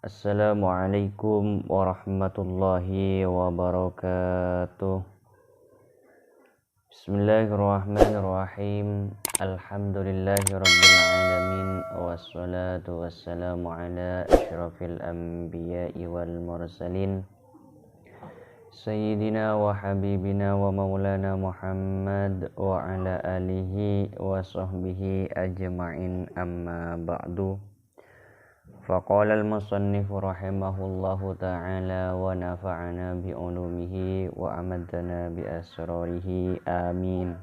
Assalamualaikum warahmatullahi wabarakatuh. Bismillahirrahmanirrahim. Alhamdulillahirabbil alamin wassalatu wassalamu ala asyrafil anbiya'i wal mursalin Sayyidina wa habibina wa maulana Muhammad wa ala alihi wa sahbihi ajma'in, amma ba'du. Faqala al-musannif rahimahullahu ta'ala wa nafa'ana bi'ulumihi wa amadana bi'asrarihi, amin.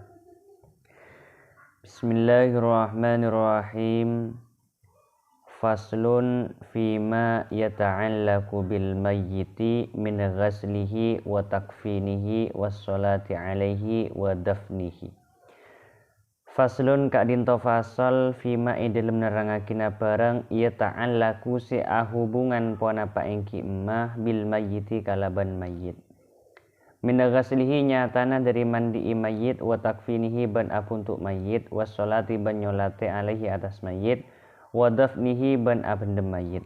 Bismillahirrahmanirrahim. Faslun fima yata'allaku bil mayyiti min ghaslihi wa takfinihi was salati alaihi wa dafnihi. Faslun kak dinto fasal fima idilem nerangakin barang ia ta'allaku si hubungan pona pa engki emah bil mayyiti kalaban mayyit. Min ghaslihi nyatana dari mandi mayyit wa takfinihi ban apuntuk mayyit was salati ban nyolate alaihi atas mayyit wa dafnihi ban abendem mayyit.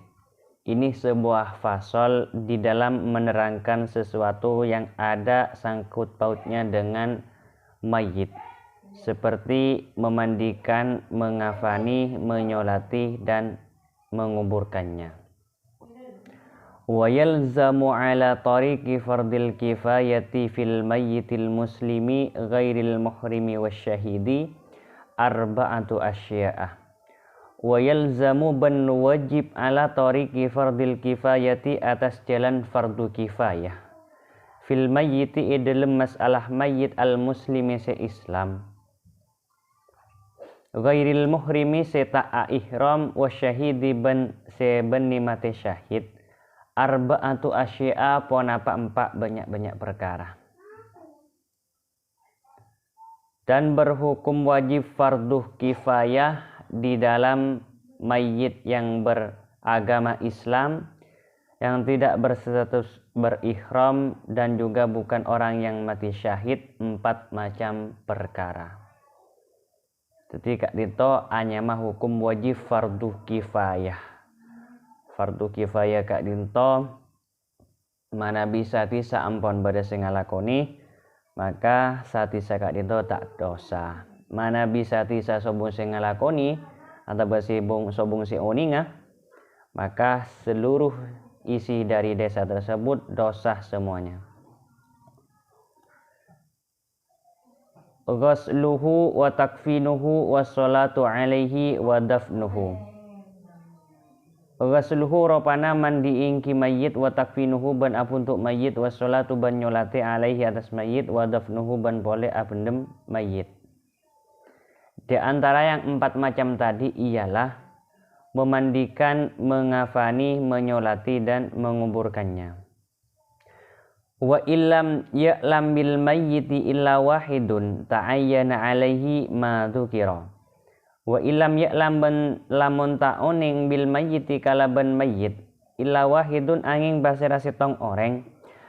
Ini sebuah fasal di dalam menerangkan sesuatu yang ada sangkut pautnya dengan mayyit, seperti memandikan, mengafani, menyolati, dan menguburkannya. Wa yalzamu ala tariqi fardil kifayati fil mayyitil muslimi ghairil muhrimi wasyahidi arba'atu asya'ah. Wa yalzamu ban wajib ala tariqi fardil kifayati atas jalan fardu kifayah fil mayyiti dalam masalah mayyit al muslimi se Islam, ghairil muhrimi seta ihram wa syahidi ban se bani mate syahid arba'atu asya'a ponapa empat banyak perkara. Dan berhukum wajib fardu kifayah di dalam mayyit yang beragama Islam, yang tidak berstatus berihram dan juga bukan orang yang mati syahid, empat macam perkara. Jadi kak dito anyama hukum wajib fardu kifayah. Fardu kifayah kak dito mana bisa tisa ampon pada sing ngalakoni, maka satisa kak dito tak dosa. Mana bisa tisa sobung sing ngalakoni atau basibung sobung si oninga, maka seluruh isi dari desa tersebut dosa semuanya. Ghasluhu wa takfinuhu wa salatu alaihi wa dafnuhu. Ghasluhu ropana mandi ingki mayyit wa takfinuhu ban apuntuk mayyit wa salatu ban nyolate alaihi atas mayyit wa dafnuhu ban boleh abendem mayyit. Di antara yang empat macam tadi ialah memandikan, mengafani, menyolati, dan menguburkannya. Wa illam ya'lam bil mayyiti illa wahidun ta'ayyana alaihi ma dzukira. Wa illam ya'lam ban lamun ta'oning bil mayyiti kalaban mayyit illa wahidun angin basira sitong oreng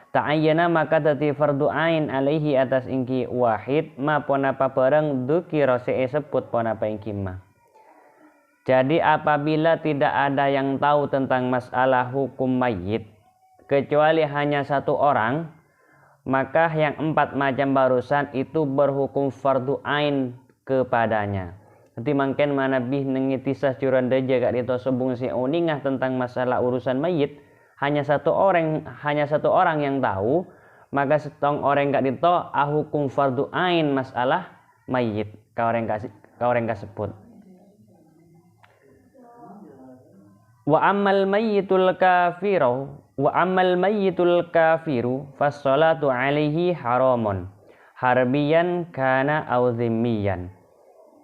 ta'ayyana maka dadi fardu ain alaihi atas ingki wahid ma ponapa barang dzukira sebut ponapa ingki ma. Jadi apabila tidak ada yang tahu tentang masalah hukum mayyit kecuali hanya satu orang, maka yang empat macam barusan itu berhukum fardu ain kepadanya. Nanti mungkin mana bih nengitisah curan deja gak dito sebung si oningah tentang masalah urusan mayyit, hanya satu orang yang tahu, maka setong orang gak dito hukum fardu ain masalah mayyit ka orang kasebut. Wa ammal mayyitul kafiru fassalatu alaihi haramun harbiyan kana aw dhimmiyan.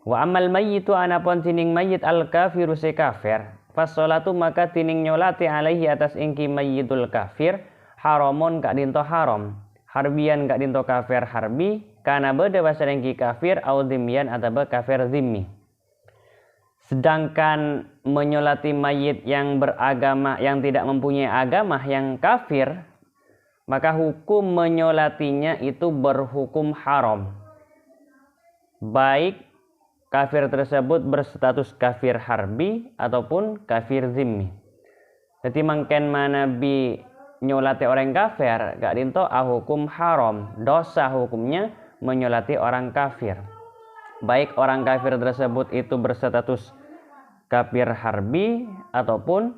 Wa ammal mayyitu anapun tining mayyit al kafiru se kafir fassalatu maka tining nyolati alaihi atas ingki mayyitul kafir haramun kak dinto haram harbiyan kak dinto kafir harbi kana beda bahasa ingki kafir aw dhimmiyan atau kafir dhimmi. Sedangkan menyolati mayit yang beragama, yang tidak mempunyai agama, yang kafir, maka hukum menyolatinya itu berhukum haram. Baik kafir tersebut berstatus kafir harbi ataupun kafir zimmi. Jadi mangken manabi nyolati orang kafir gak dinto hukum haram, dosa hukumnya menyolati orang kafir. Baik orang kafir tersebut itu berstatus kafir harbi ataupun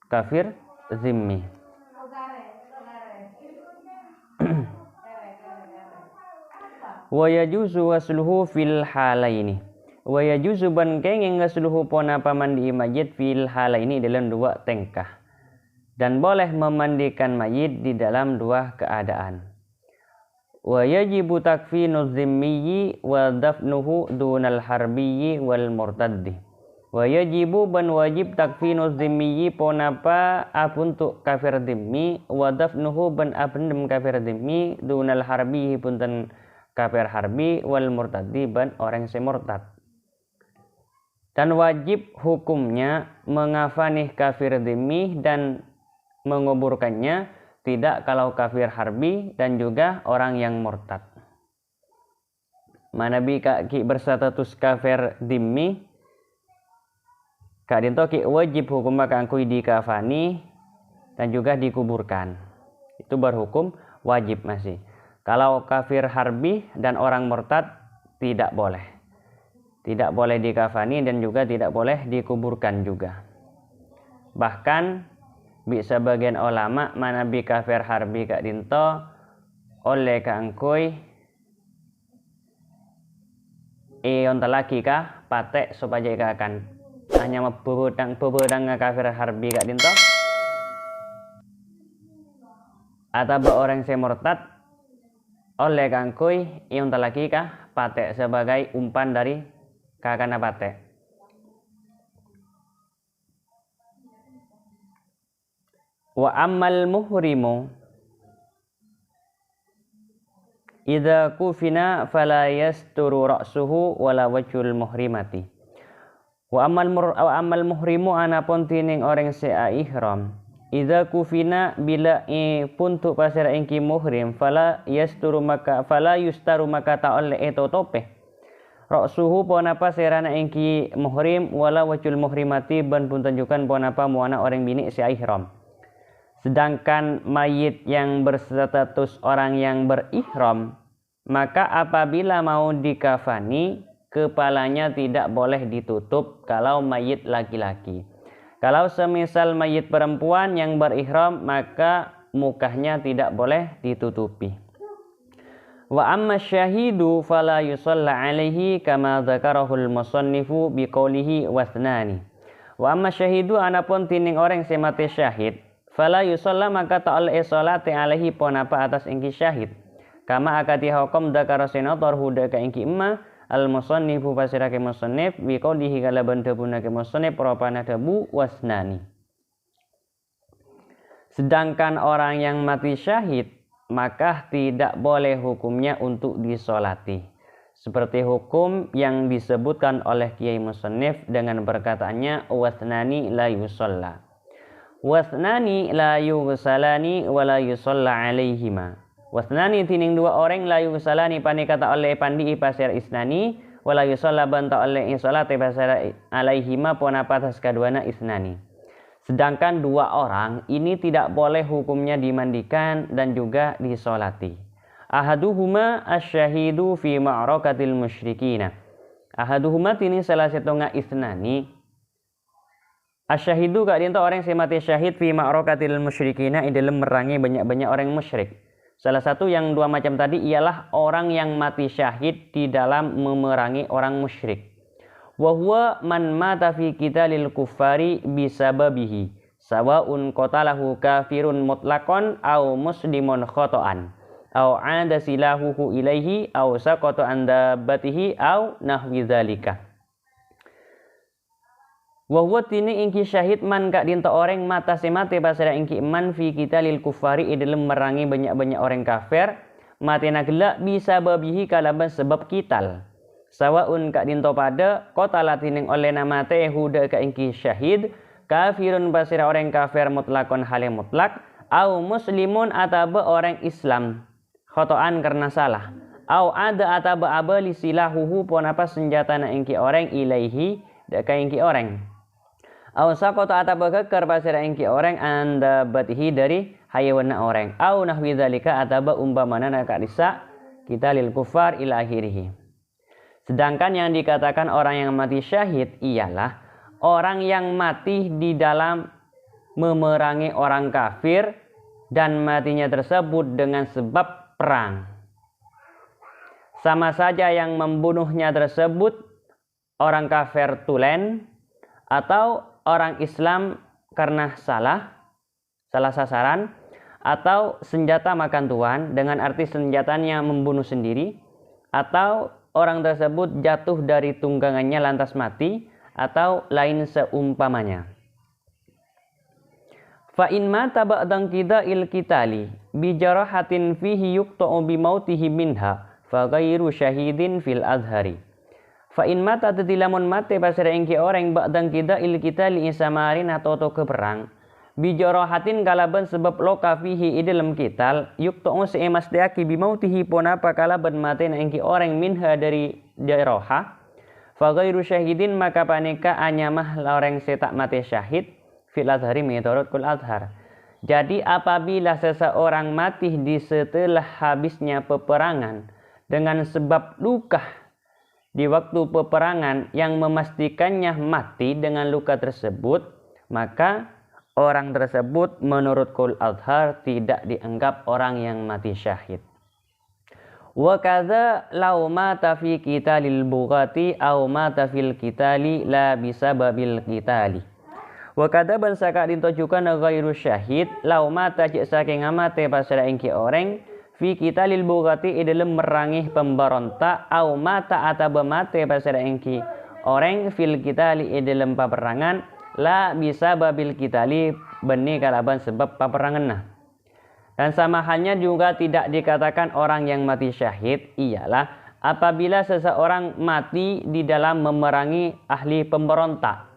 kafir zimmi. Wa yajuzu wasluhu fil halaini. Wa yajuzu ban kenging ngasluhu pona pamandi mayit fil halaini dalam dua tingkah. Dan boleh memandikan mayit di dalam dua keadaan. Wa yajibu takfinu zimmiyi wa dafnuhu dunal harbiyyi wal murtaddi. Wa yajibu ban wajib takfinu zimmiyi ponapa apuntuk kafir zimmi wa dafnuhu ban apendem kafir zimmi dunal harbiyyi punten kafir harbi wal murtaddi ban orang semurtad. Dan wajib hukumnya mengafani kafir zimmi dan menguburkannya tidak kalau kafir harbi dan juga orang yang murtad. Manabi ki berstatus kafir zimmi kadinto ki wajib hukum maka angkui dikafani dan juga dikuburkan. Itu berhukum wajib masih. Kalau kafir harbi dan orang murtad tidak boleh. Tidak boleh dikafani dan juga tidak boleh dikuburkan juga. Bahkan bisa bagian ulama manabi kafir harbi kak dinto oleh kaangkui ontalaki kah patek supaya akan hanya bebedang kafir harbi kak dinto atau orang semurtad oleh kangkui ion talaki kah patek sebagai umpan dari kakana patek. Wa ammal muhrimu idza kufina fala yasturu ra'suhu wala wajhul muhrimati. Wa ammal muhrimu anapun tining orang sea ihram idza kufina bila puntuk pasir engki muhrim fala yustaru maka ta'ole tope ra'suhu ponapa serana engki muhrim wala wajul muhrimati ban pun tunjukkan ponapa muana orang bini si ihram. Sedangkan mayit yang berstatus orang yang berihram maka apabila mau dikafani kepalanya tidak boleh ditutup kalau mayit laki-laki. Kalau semisal mayit perempuan yang berihram maka mukanya tidak boleh ditutupi. Wa amma syahidu fala yusalla alaihi kama dzakarahul musannifu biqaulihi wasnani. Wa amma syahidu anapun tining orang semate syahid fala yusalla maka ta'al salati alaihi ponapa atas ingki syahid. Kama akati hukum dzakara senator huda ka ingki imma al-musannifu pasirake musannif biqaulihi kalaban dabunake musannif propana dabu wasnani. Sedangkan orang yang mati syahid maka tidak boleh hukumnya untuk disolati. Seperti hukum yang disebutkan oleh Kiai Musannif dengan perkataannya wasnani la yusalla. Wasnani la yusalani wa la yusalla alaihima. Wasnani tining dua orang la yusalani pani kata oleh pandi pasir isnani wala yusalla banta oleh insolate pasir alaihima ponapa atas kaduana isnani. Sedangkan dua orang ini tidak boleh hukumnya dimandikan dan juga disolati. Ahaduhuma asyahidu fi ma'rakatil musyrikina. Ahaduhuma tini salah setengah isnani. Asyahidu kak dinto orang semati syahid fi ma'rakatil musyrikina di dalam merangi banyak-banyak orang musyrik. Salah satu yang dua macam tadi ialah orang yang mati syahid di dalam memerangi orang musyrik. Wa huwa man mata fi qitalil kuffari bisababihi sawaun qatalahu kafirun mutlaqan aw muslimun khata'an aw 'ada silahuhu ilaihi aw saqata an dabbatihi aw nahwi dzalika. Wa huwa tini ingki syahid man kak dinto orang mata semate pasara ingki man fi qitalil kuffari dalam merangi banyak-banyak orang kafir mati nagela bisa babihi kalaban sebab kital. Sawaun kak dinto pada kota latining oleh nama tehuda kak ingki syahid kafirun pasira orang kafir mutlakon halim mutlak au muslimun ataba orang Islam khotoan karena salah au ada ataba abali silahuhu ponapa senjata na ingki orang ilaihi daka ingki orang Aw saqata ataba keker pasira engki orang anda batihi dari hayawana orang. Aw nahwi dzalika ataba umpamana ka disa kita lil kufar ila akhirih. Sedangkan yang dikatakan orang yang mati syahid ialah orang yang mati di dalam memerangi orang kafir dan matinya tersebut dengan sebab perang. Sama saja yang membunuhnya tersebut orang kafir tulen atau orang Islam karena salah sasaran, atau senjata makan tuan dengan arti senjatanya membunuh sendiri, atau orang tersebut jatuh dari tunggangannya lantas mati, atau lain seumpamanya. Fa in mata ba'dan qida'il qitali bi jarahatin fihi yuqta'u bi mautihi minha fa ghairu syahidin fil azhari. Fa in mata tadilamun mate pasira engki orang ba'dan qida'il qitali isamarin atau ke perang bi jarahatin kalaban sebab loka fihi idalem kital yuqta'u seemas deaki bi mautihi ponapa kalaban mate na engki orang minha dari jaraha fa ghairu syahidin maka paneka anyamah orang setak mate syahid fil azhari menurut kul azhar. Jadi apabila seseorang mati di setelah habisnya peperangan dengan sebab luka di waktu peperangan yang memastikannya mati dengan luka tersebut, maka orang tersebut menurut kul azhar tidak dianggap orang yang mati syahid. Wa kadza law mata fi qitalil bughati aw mata fil qitali la bisababil qitali. Wa kadaban saka dintojukan ghairu syahid lau mata cek saking amate pasara engki orang fi qitalil bughati dalam merangih pemberontak au mata ataba mate pasara engki orang fil qitali dalam peperangan la bisa babil qitali beni kalaban sebab peperangan. Dan sama halnya juga tidak dikatakan orang yang mati syahid ialah apabila seseorang mati di dalam memerangi ahli pemberontak.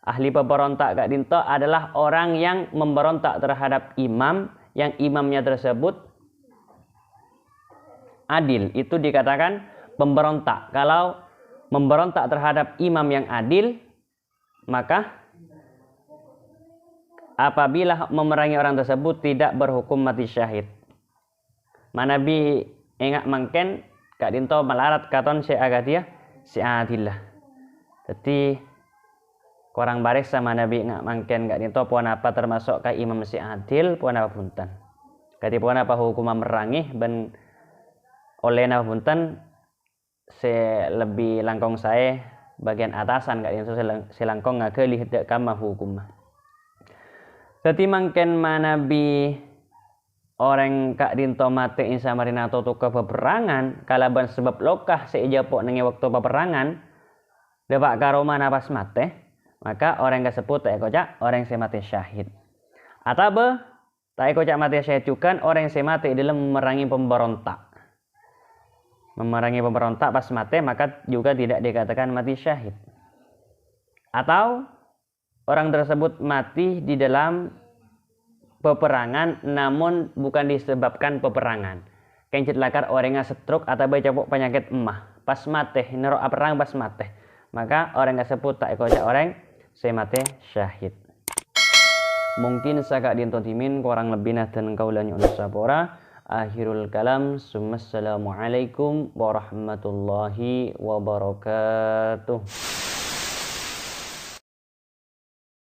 Ahli pemberontak Kak Dinto adalah orang yang memberontak terhadap imam yang imamnya tersebut adil. Itu dikatakan pemberontak. Kalau memberontak terhadap imam yang adil, maka apabila memerangi orang tersebut tidak berhukum mati syahid. Manabi ingat mangken Kak Dinto melarat katon si agadia si adillah. Jadi korang baris sama Nabi nggak mangken Kak Dinto puan apa termasuk ke imam si adil puan apa punten. Kati puan apa hukum merangih ben oleh napa punten se lebih langkong saya bagian atasan Kak Dinto se langkong nggak kelih dek kama hukum. Jadi mangken manabi orang Kak Dinto mate insa marina atau ke peperangan kalaban sebab lokah seijapok nengi waktu peperangan depak karoma napas mate. Maka orang tersebut tak kocak orang yang mati syahid. Atau tak kocak mati syahid juga orang yang mati dalam memerangi pemberontak. Memerangi pemberontak pas mati maka juga tidak dikatakan mati syahid. Atau orang tersebut mati di dalam peperangan namun bukan disebabkan peperangan. Kencit lakar orangnya stroke atau copok penyakit emah pas mati nerok perang pas mati. Maka orang tersebut tak kocak orang semate syahid. Mungkin sakak dinton timin kurang lebih dan kaulannya unsapora. Akhirul kalam. Assalamualaikum warahmatullahi wabarakatuh.